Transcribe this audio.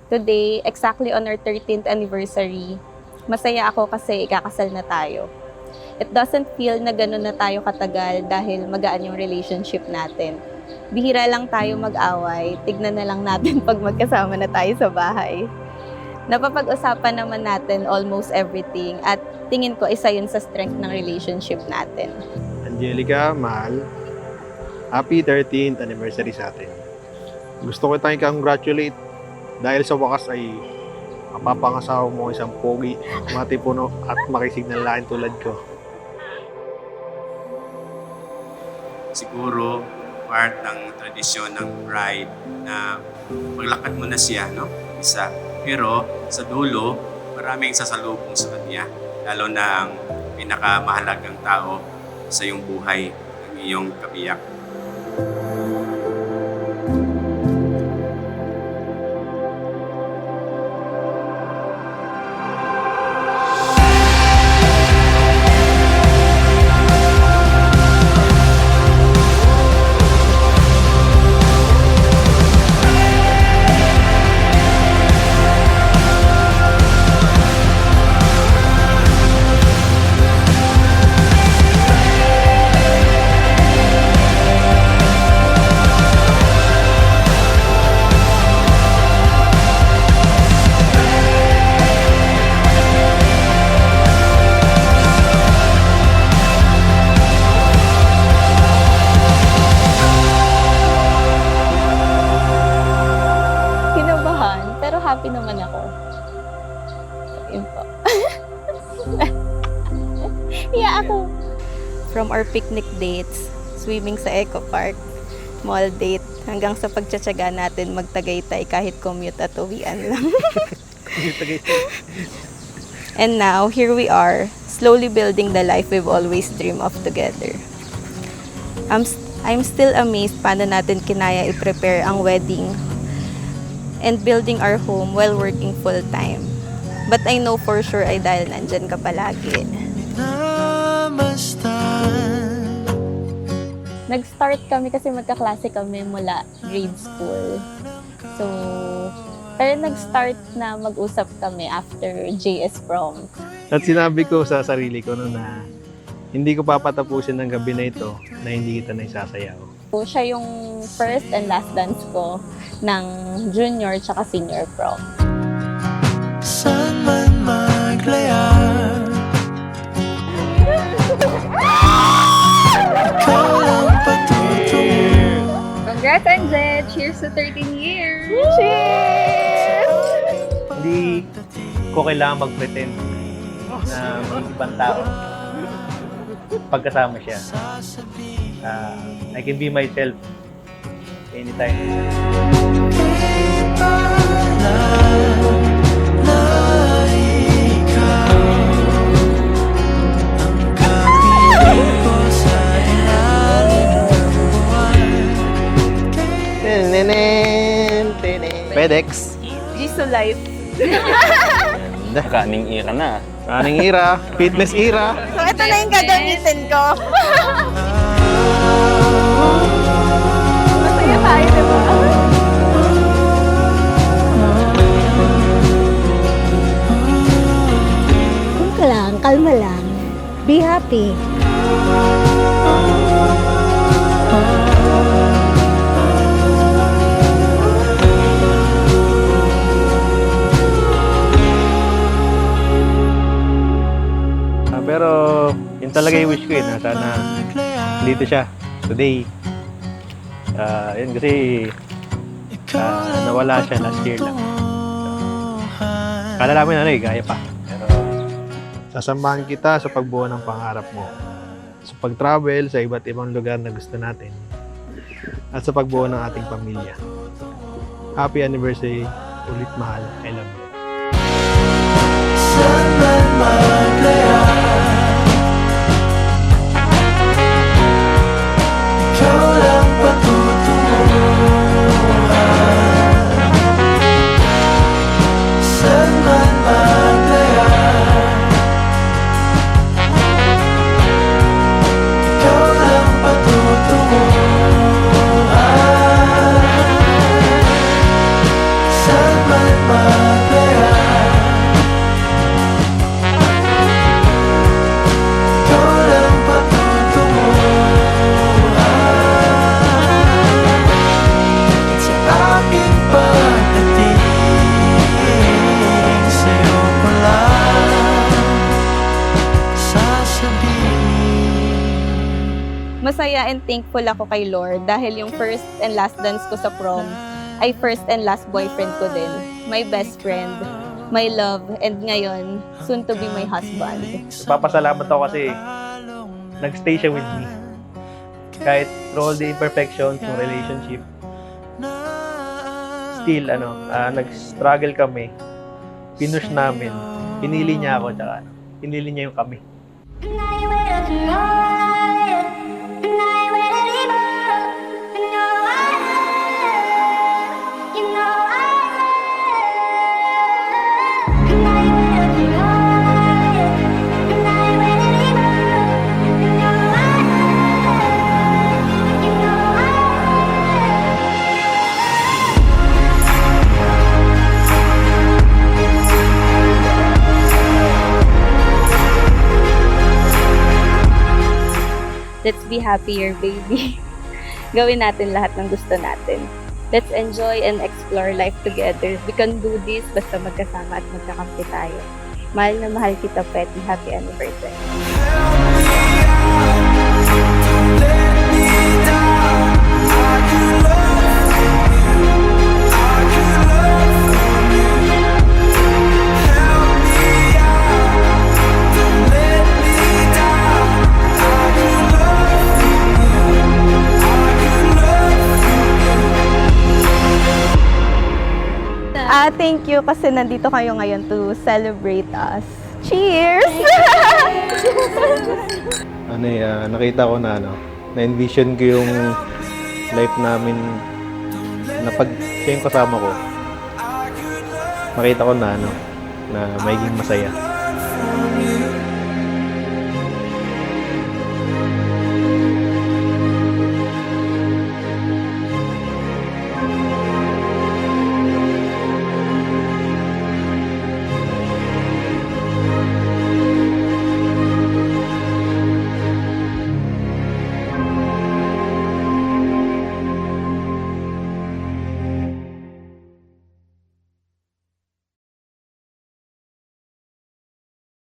Today, exactly on our 13th anniversary, masaya ako kasi ikakasal na tayo. It doesn't feel na gano'n na tayo katagal dahil magaan yung relationship natin. Bihira lang tayo mag-away, tignan na lang natin pag magkasama na tayo sa bahay. Napapag-usapan naman natin almost everything at tingin ko isa yun sa strength ng relationship natin. Angelica, mahal, happy 13th anniversary sa atin. Gusto ko tayong congratulate dahil sa wakas ay mapapangasawa mo isang pogi, matipuno at makisig na lalaki tulad ko. Siguro part ng tradisyon ng bride na maglakad mo na siya, no? Isa. Pero sa dulo, maraming sasalubong sa kanya, lalo na ang pinakamahalagang tao sa iyong buhay, ang iyong kabiyak. Pero happy naman ako. Yun po. Yeah, ako. From our picnic dates, swimming sa Eco Park, mall date, hanggang sa pagtsatsaga natin magtagaytay kahit commute at uwian lang. And now, here we are, slowly building the life we've always dreamed of together. I'm still amazed paano natin kinaya i-prepare ang wedding and building our home while working full-time. But I know for sure ay dahil nandyan ka palagi. Nag-start kami kasi magkaklase kami mula grade school. So, pero nag-start na mag-usap kami after JS prom. At sinabi ko sa sarili ko noon na hindi ko papatapusin ng gabi na ito na hindi kita na isasayaw. So, siya yung first and last dance ko ng junior tsaka senior prom. Saan man maglayar, ikaw lang patutungo. Congrats, Angel! Cheers to 13 years! Cheers! Hindi ko kailangan mag-pretend na maging ibang tao pagkasama siya. I can be myself anytime. FedEx. Jisoo life. Kaning ira na. Running era, fitness era. So, ito na yung gagamitin ko. Masaya tayo, diba? Kalma lang. Be happy. Pero yun talaga yung wish ko na sana dito siya today. Yun kasi nawala siya last year lang. Kala namin gaya pa. Pero sasamahan kita sa pagbuo ng pangarap mo. Sa pag-travel sa iba't ibang lugar na gusto natin. At sa pagbuo ng ating pamilya. Happy anniversary ulit, mahal. I love you. Saan man maglayar, ikaw lang patutunguhan. Saan man maglayar, ikaw lang patutunguhan. Saan man maglayar, Masaya and thankful ako kay Lord dahil yung first and last dance ko sa prom ay first and last boyfriend ko din. My best friend, my love, and ngayon, soon to be my husband. Papasalamat ako kasi nagstay siya with me. Kahit through all the imperfections ng relationship, still, nag-struggle kami. Pinush namin. Pinili niya ako, tsaka pinili niya yung kami. Let's be happier, baby. Gawin natin lahat ng gusto natin. Let's enjoy and explore life together. We can do this basta magkasama at magkakampi tayo. Mahal na mahal kita, Pet. Happy anniversary. Thank you kasi nandito kayo ngayon to celebrate us. Cheers! Nakita ko na-envision ko yung life namin na pag siya yung kasama ko, makita ko na magiging masaya.